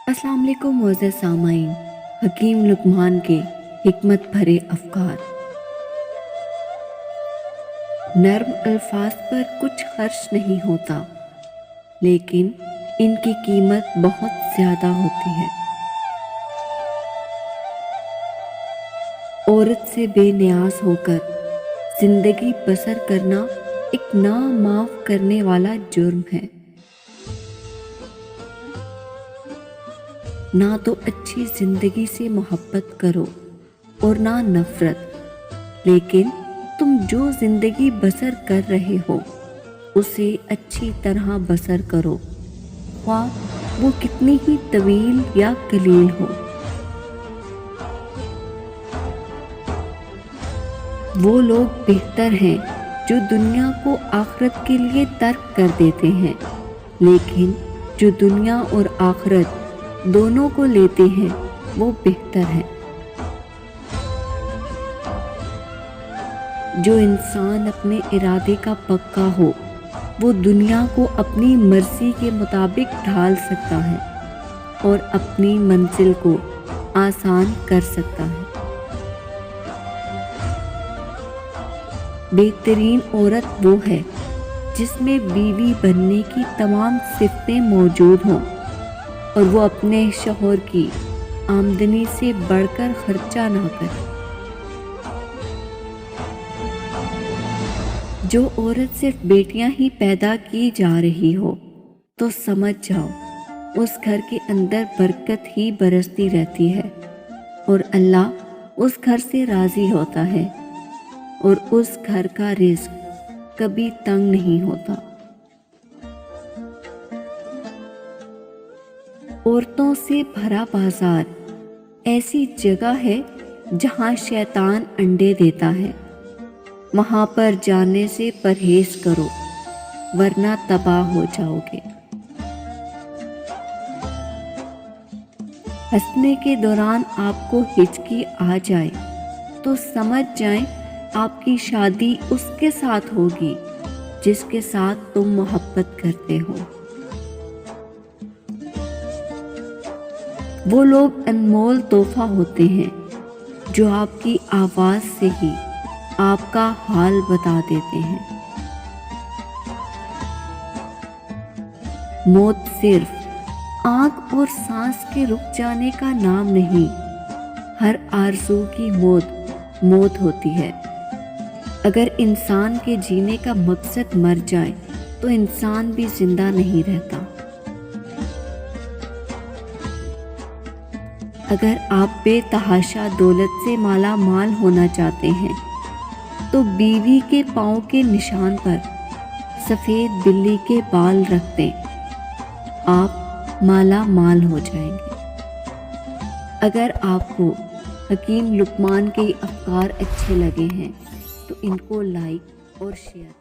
अस्सलाम वालेकुम मुअज़्ज़ज़ सामाईन। हकीम लुक़मान के हिकमत भरे अफ़कार। नर्म अल्फाज पर कुछ खर्च नहीं होता, लेकिन इनकी कीमत बहुत ज़्यादा होती है। औरत से बेनियाज होकर ज़िंदगी बसर करना एक ना माफ़ करने वाला जुर्म है। ना तो अच्छी ज़िंदगी से मोहब्बत करो और ना नफ़रत, लेकिन तुम जो ज़िंदगी बसर कर रहे हो उसे अच्छी तरह बसर करो, ख्वाह वो कितनी ही तवील या कलील हो। वो लोग बेहतर हैं जो दुनिया को आखिरत के लिए तर्क कर देते हैं, लेकिन जो दुनिया और आखिरत दोनों को लेते हैं वो बेहतर है। जो इंसान अपने इरादे का पक्का हो वो दुनिया को अपनी मर्जी के मुताबिक ढाल सकता है और अपनी मंजिल को आसान कर सकता है। बेहतरीन औरत वो है जिसमें बीवी बनने की तमाम सिफ़तें मौजूद हों और वो अपने शौहर की आमदनी से बढ़कर खर्चा ना करे। जो औरत सिर्फ बेटियां ही पैदा की जा रही हो तो समझ जाओ उस घर के अंदर बरकत ही बरसती रहती है और अल्लाह उस घर से राज़ी होता है और उस घर का रिज़्क कभी तंग नहीं होता। औरतों से भरा बाजार ऐसी जगह है जहां शैतान अंडे देता है। वहां पर जाने से परहेज करो वरना तबाह हो जाओगे। हंसने के दौरान आपको हिचकी आ जाए तो समझ जाएं आपकी शादी उसके साथ होगी जिसके साथ तुम मोहब्बत करते हो। वो लोग अनमोल तोहफा होते हैं जो आपकी आवाज़ से ही आपका हाल बता देते हैं। मौत सिर्फ आँख और सांस के रुक जाने का नाम नहीं, हर आरज़ू की मौत होती है। अगर इंसान के जीने का मकसद मर जाए तो इंसान भी जिंदा नहीं रहता। अगर आप बेतहाशा दौलत से माला माल होना चाहते हैं तो बीवी के पाँव के निशान पर सफ़ेद बिल्ली के बाल रख दें, आप माला माल हो जाएंगे। अगर आपको हकीम लुक़मान के अफ़कार अच्छे लगे हैं तो इनको लाइक और शेयर